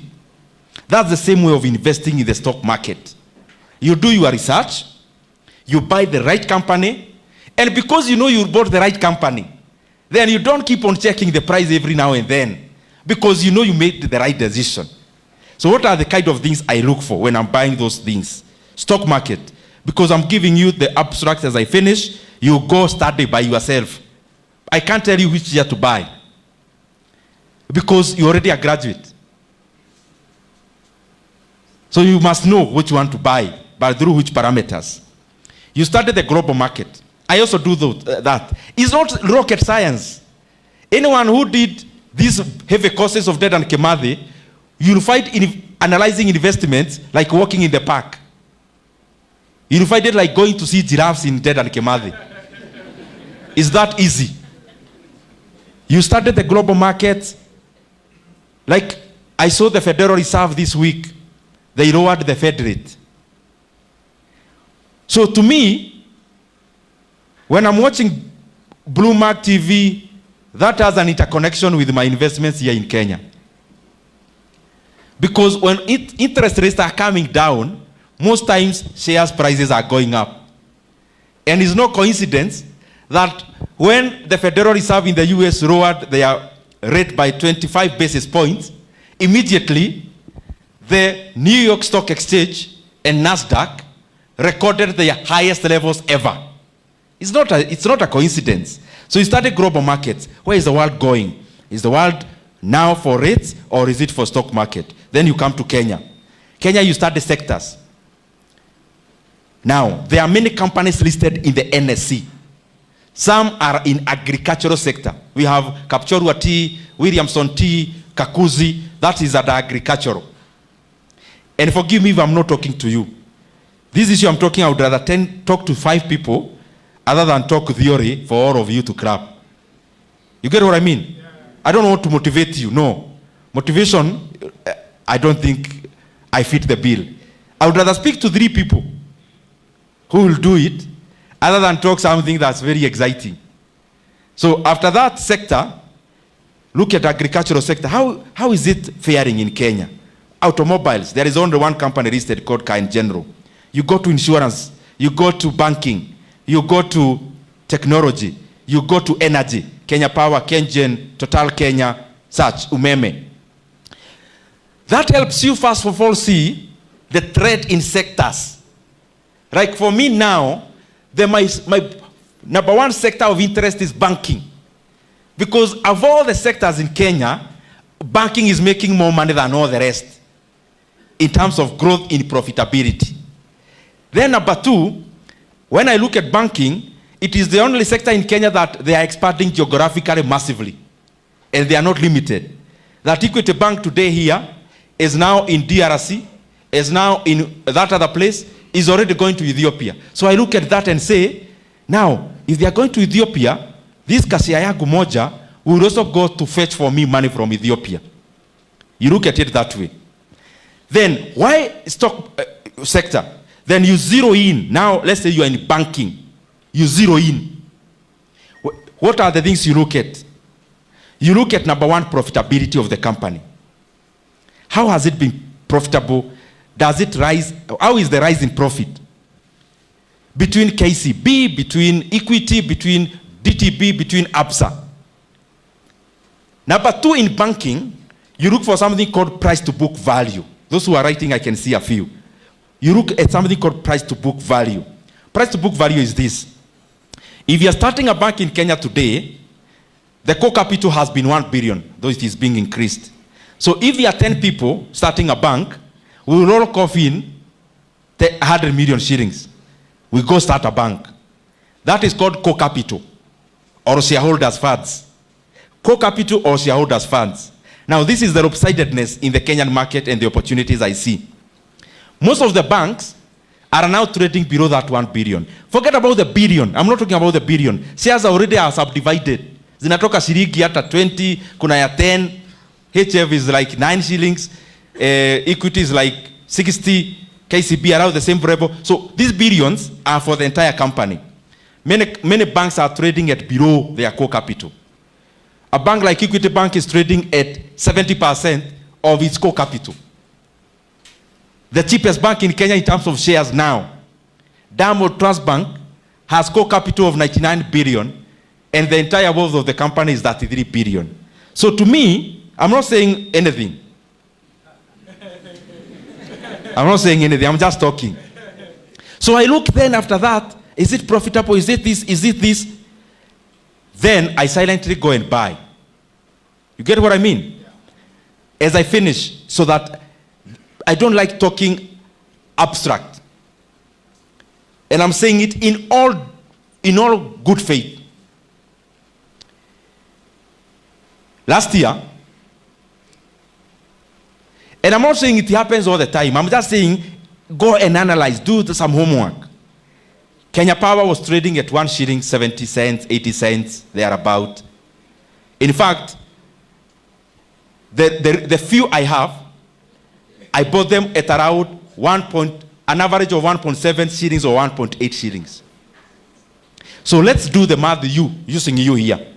That's the same way of investing in the stock market. You do your research, you buy the right company, and because you know you bought the right company, then you don't keep on checking the price every now and then, because you know you made the right decision. So what are the kind of things I look for when I'm buying those things? Stock market, because I'm giving you the abstract as I finish, you go study by yourself. I can't tell you which year to buy, because you're already a graduate. So you must know which one to buy, but through which parameters. You study the global market. I also do that. It's not rocket science. Anyone who did these heavy courses of Dedan Kimathi, you'll find analyzing investments like walking in the park. You'll find it like going to see giraffes in Dedan Kimathi. It's that easy. You study the global market. Like I saw the Federal Reserve this week. They lowered the Fed rate. So to me, when I'm watching Bloomberg TV, that has an interconnection with my investments here in Kenya. Because when interest rates are coming down, most times shares prices are going up. And it's no coincidence that when the Federal Reserve in the US lowered their rate by 25 basis points, immediately the New York Stock Exchange and NASDAQ recorded their highest levels ever. It's not a coincidence. So you started global markets. Where is the world going? Is the world now for rates or is it for stock market? Then you come to Kenya. Kenya, you start the sectors. Now, there are many companies listed in the NSC. Some are in agricultural sector. We have Kapchorwa Tea, Williamson Tea, Kakuzi. That is at agricultural. And forgive me if I'm not talking to you. This issue I'm talking, I would rather talk to 5 people other than talk theory for all of you to clap. You get what I mean? Yeah. I don't want to motivate you. No. Motivation, I don't think I fit the bill. I would rather speak to 3 people who will do it other than talk something that's very exciting. So after that sector, look at agricultural sector. How is it faring in Kenya? Automobiles, there is only one company listed called Car in General. You go to insurance, you go to banking, you go to technology, you go to energy, Kenya Power, KenGen, Total Kenya, such, Umeme. That helps you first of all see the trend in sectors. Like for me now, my number one sector of interest is banking. Because of all the sectors in Kenya, banking is making more money than all the rest in terms of growth in profitability. Then number 2, when I look at banking, it is the only sector in Kenya that they are expanding geographically massively. And they are not limited. That Equity Bank today here is now in DRC, is now in that other place, is already going to Ethiopia. So I look at that and say, now, if they are going to Ethiopia, this kasia yangu moja will also go to fetch for me money from Ethiopia. You look at it that way. Then, why stock sector? Then you zero in. Now, let's say you are in banking. You zero in. What are the things you look at? You look at number 1, profitability of the company. How has it been profitable? Does it rise? How is the rise in profit? Between KCB, between Equity, between DTB, between ABSA. Number 2, in banking, you look for something called price to book value. Those who are writing, I can see a few. You look at something called price to book value. Price to book value is this. If you are starting a bank in Kenya today, the core capital has been 1 billion, though it is being increased. So if there are 10 people starting a bank, we will all cough in 100 million shillings. We go start a bank. That is called core capital or shareholders' funds. Core capital or shareholders' funds. Now, this is the lopsidedness in the Kenyan market and the opportunities I see. Most of the banks are now trading below that 1 billion. Forget about the billion. I'm not talking about the billion. Shares already are subdivided. Zinatoka shilingi hata 20, kuna ya 10. HF is like 9 shillings. Equity is like 60. KCB around the same level. So these billions are for the entire company. Many banks are trading at below their core capital. A bank like Equity Bank is trading at 70% of its core capital. The cheapest bank in Kenya in terms of shares now, Diamond Trust Bank, has core capital of 99 billion, and the entire wealth of the company is 33 billion. So to me, I'm not saying anything. I'm not saying anything, I'm just talking. So I look then after that, is it profitable? Is it this? Is it this? Then I silently go and buy. You get what I mean? Yeah. As I finish, so that I don't like talking abstract. And I'm saying it in all good faith. Last year, and I'm not saying it happens all the time. I'm just saying, go and analyze, do some homework. Kenya Power was trading at 1 shilling, 70 cents, 80 cents, thereabout. In fact, the few I have, I bought them at around an average of 1.7 shillings or 1.8 shillings. So let's do the math, using you here.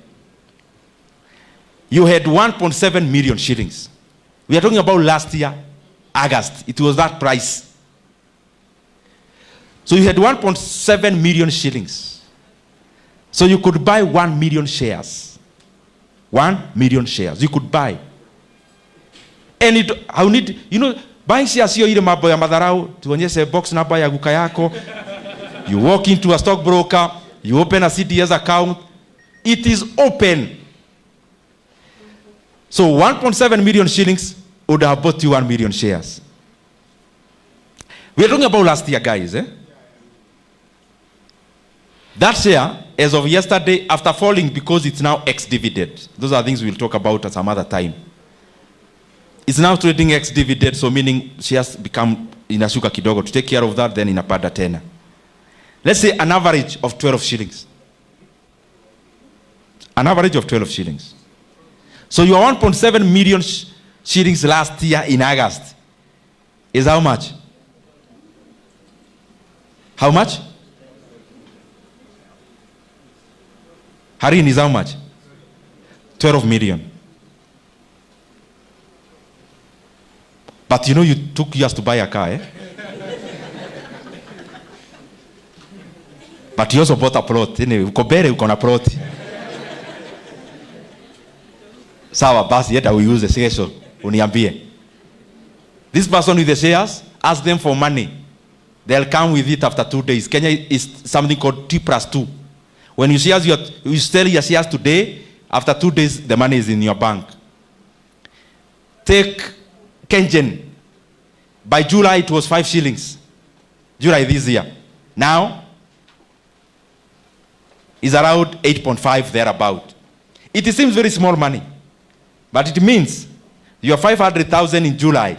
you had 1.7 million shillings. We are talking about last year, August. It was that price. So you had 1.7 million shillings. So you could buy 1 million shares. 1 million shares. You could buy. And I need, you know, buying shares hiyo ile mambo ya madharau, tuonyeshe box number ya guka yako. You walk into a stockbroker, you open a CDS account. It is open. So 1.7 million shillings would have bought you 1 million shares. We are talking about last year, guys. That share, as of yesterday, after falling because it's now ex-dividend. Those are things we'll talk about at some other time. It's now trading ex-dividend, so meaning shares become inashuka kidogo. To take care of that, then inapanda tena. Let's say an average of 12 shillings. An average of 12 shillings. So your 1.7 million shillings last year in August is how much? How much? Harin is how much? 12 million. But you know you took years to buy a car, eh? But you also bought a plot. Ukobere uko na plot. Sawa, basi yet I will use the shares. Uniambie. This person with the shares, ask them for money. They'll come with it after 2 days. Kenya is something called T+2. When you sell your shares today, after 2 days, the money is in your bank. Take Kenyan. By July, it was 5 shillings. July this year. Now, is around 8.5 thereabout. It seems very small money. But it means your 500,000 in July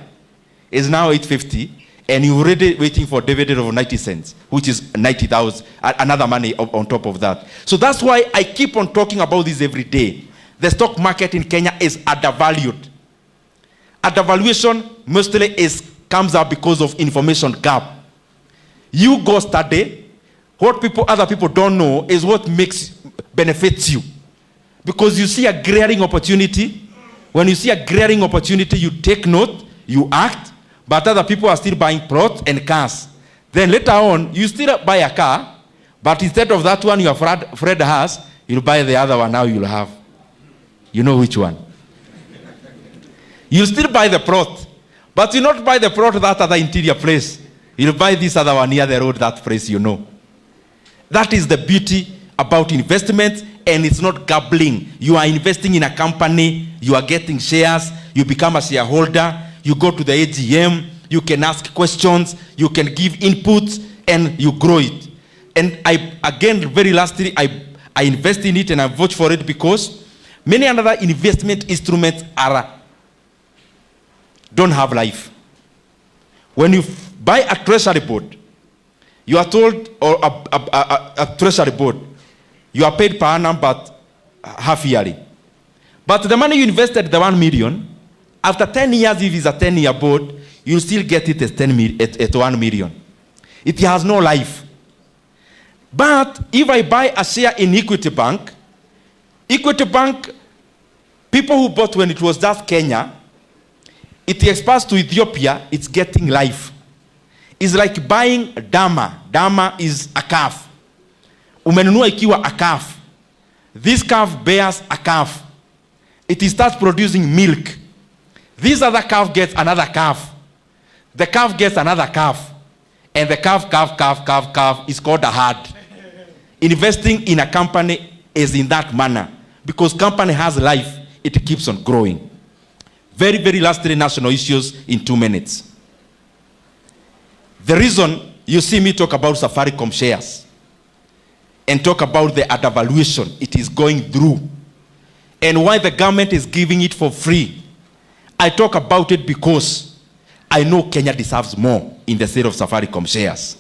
is now 850, and you're already waiting for dividend of 90 cents, which is 90,000, another money on top of that. So that's why I keep on talking about this every day. The stock market in Kenya is undervalued. Undervaluation mostly comes up because of information gap. You go study. What other people don't know is what benefits you. Because you see a glaring opportunity. When you see a glaring opportunity, you take note, you act, but other people are still buying plots and cars. Then later on, you still buy a car, but instead of that one your Fred has, you'll buy the other one now you'll have. You know which one. You'll still buy the plot, but you not buy the plot that other interior place. You'll buy this other one near the road, that place you know. That is the beauty about investment, and it's not gambling. You are investing in a company, you are getting shares, you become a shareholder, you go to the AGM, you can ask questions, you can give inputs, and you grow it. And very lastly, I invest in it and I vote for it because many other investment instruments don't have life. When you buy a treasury board, you are told, or a treasury board, you are paid per annum but half yearly. But the money you invested, the 1 million, after 10 years, if it's a 10-year board, you'll still get it at 1 million. It has no life. But if I buy a share in Equity Bank, people who bought when it was just Kenya, it expires to Ethiopia, it's getting life. It's like buying dama. Dama is a calf. Umenunua ikiwa a calf. This calf bears a calf. It starts producing milk. This other calf gets another calf. The calf gets another calf. And the calf is called a herd. Investing in a company is in that manner. Because company has life, it keeps on growing. Very, very last 3 national issues in 2 minutes. The reason you see me talk about Safaricom shares and talk about the undervaluation it is going through and why the government is giving it for free, I talk about it because I know Kenya deserves more in the state of Safaricom shares.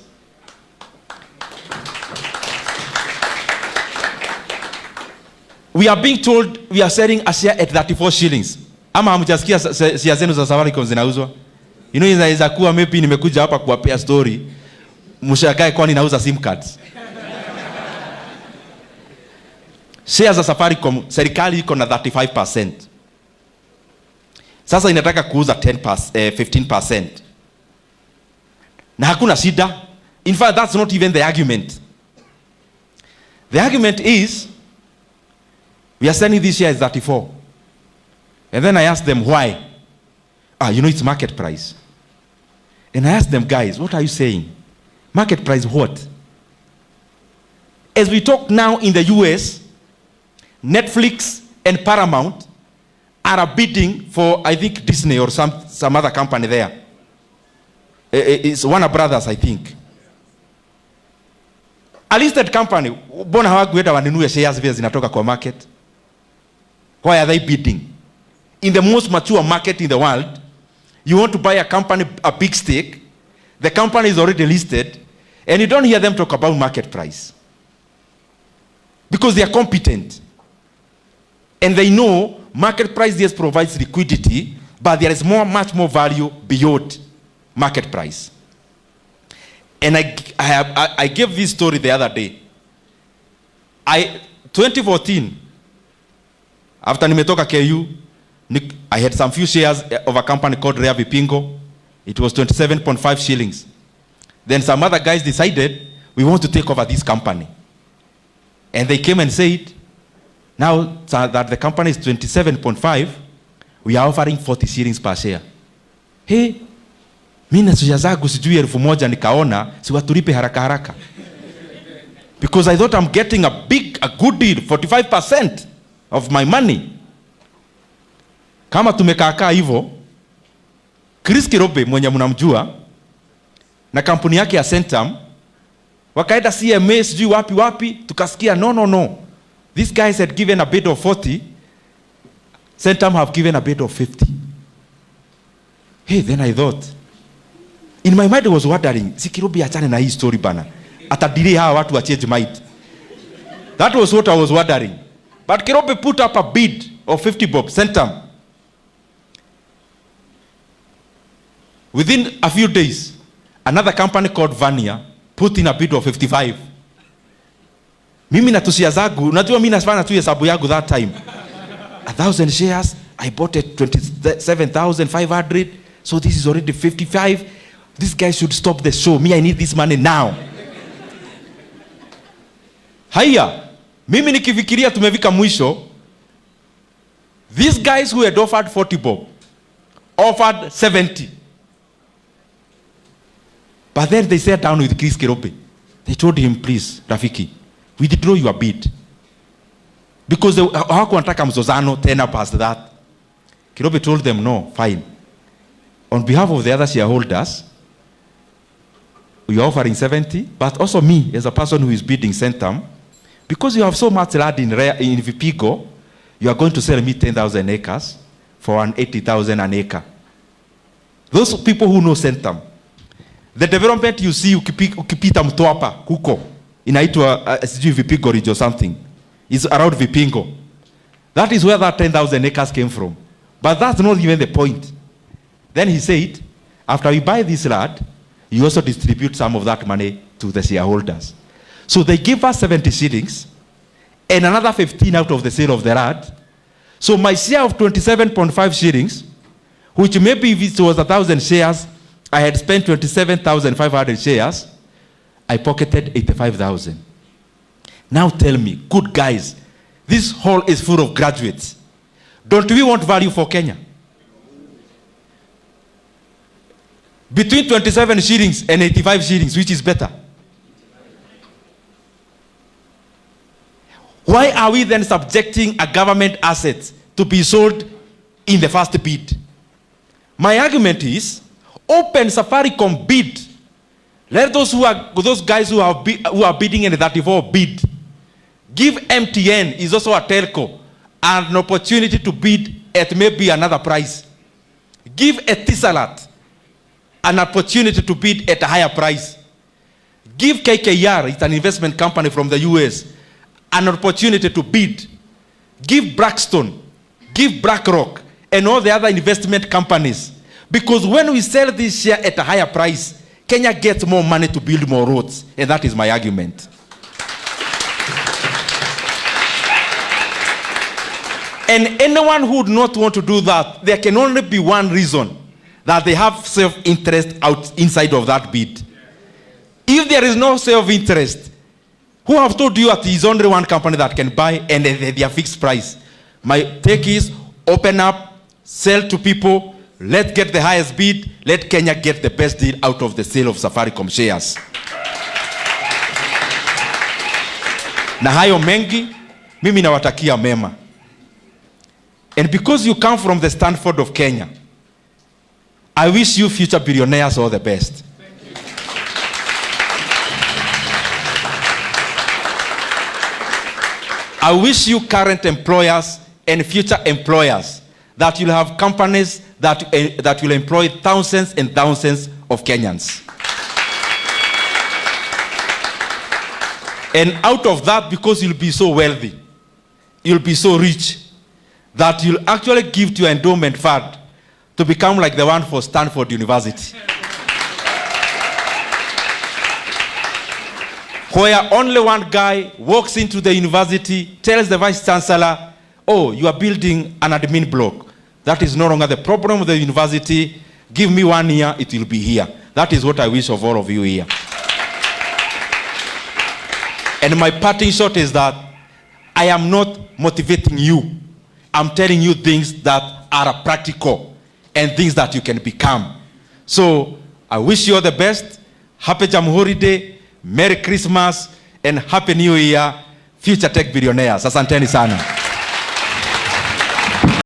We are being told we are selling a share at 34 shillings. Ama hamjasikia share zenu za Safaricom zinauzwa? You know, inaweza kuwa maybe nimekuja hapa kuwapea story, mshakae kwani nauza SIM cards. shares za Safaricom serikali iko na 35%. Sasa inataka kuuza 15%. Na hakuna shida. In fact, that's not even the argument. The argument is, we are selling this share at 34. And then I asked them why. It's market price. And I asked them, guys, what are you saying? Market price what? As we talk now in the US, Netflix and Paramount are bidding for, I think, Disney or some other company there. It's Warner Brothers, I think. A listed company, mbona hawakuenda wanunue shares vile zinatoka kwa market? Why are they bidding? In the most mature market in the world, you want to buy a company a big stake, the company is already listed, and you don't hear them talk about market price. Because they are competent. And they know market price just provides liquidity, but there is much more value beyond market price. And I gave this story the other day. 2014, after nimetoka KU, I had some few shares of a company called Rea Vipingo. It was 27.5 shillings. Then some other guys decided, we want to take over this company. And they came and said, now that the company is 27.5, we are offering 40 shillings per share. Hey, mimi na share zangu sijui 1,000 nikaona, si watulipe haraka haraka. Because I thought I'm getting a good deal, 45% of my money. Kama tumekaakaa hivyo, Chris Kirobe mwenye mnamjua na kampuni yake ya Centum wakaenda CMA sijui wapi tukasikia no. These guys had given a bid of 40. Centum have given a bid of 50. Hey, then I thought, in my mind I was wondering, si Kirobe achane na hii story bana. Atadelay hawa watu wa change mind. That was what I was wondering. But Kirobe put up a bid of 50 bob, Centum. Within a few days, another company called Vania put in a bid of 55. Mimi na tusia zangu, unajua mimi nafanya tu hesabu yangu that time. 1,000 shares, I bought at 27,500. So this is already 55. This guy should stop the show. Me, I need this money now. Haya, mimi nikifikiria tumefika mwisho. These guys who had offered 40 bob offered 70. But then they sat down with Chris Kirobe. They told him, please, Rafiki, withdraw your bid. Because hawakuanataka mzozano tena past that. Kirobe told them, no, fine. On behalf of the other shareholders, we are offering 70, but also me, as a person who is bidding Centum, because you have so much land in Vipigo, you are going to sell me 10,000 acres for an 80,000 an acre. Those people who know Centum, the development you see ukipita Mtwapa huko inaitwa sijui Vipigo Ridge or something is around Vipingo. That is where that 10,000 acres came from. But that's not even the point. Then he said, after we buy this land, you also distribute some of that money to the shareholders. So they give us 70 shillings and another 15 out of the sale of the land. So my share of 27.5 shillings, which maybe if it was 1,000 shares, I had spent 27,500 shares, I pocketed 85,000. Now tell me, good guys, this hall is full of graduates. Don't we want value for Kenya? Between 27 shillings and 85 shillings, which is better? Why are we then subjecting a government asset to be sold in the first bid? My argument is, open Safaricom bid. Let those guys who are bidding in the 34 bid. Give MTN, is also a telco, an opportunity to bid at maybe another price. Give Etisalat an opportunity to bid at a higher price. Give KKR, it's an investment company from the US, an opportunity to bid. Give Blackstone, give BlackRock, and all the other investment companies. Because when we sell this share at a higher price, Kenya gets more money to build more roads. And that is my argument. And anyone who would not want to do that, there can only be one reason, that they have self-interest inside of that bid. If there is no self-interest, who have told you that there is only one company that can buy and they are fixed price? My take is open up, sell to people, let's get the highest bid, let Kenya get the best deal out of the sale of Safaricom shares. Na hayo mengi, mimi nawatakia mema. And because you come from the Stanford of Kenya, I wish you future billionaires all the best. I wish you current employers and future employers that you'll have companies that will employ thousands and thousands of Kenyans. And out of that, because you'll be so wealthy, you'll be so rich, that you'll actually give to your endowment fund to become like the one for Stanford University. Where only one guy walks into the university, tells the vice chancellor, oh, you are building an admin block. That is no longer the problem of the university. Give me 1 year, it will be here. That is what I wish of all of you here. And my parting shot is that I am not motivating you. I'm telling you things that are practical and things that you can become. So I wish you all the best. Happy Jamhuri Day, Merry Christmas, and Happy New Year, future tech billionaires. Asanteni sana.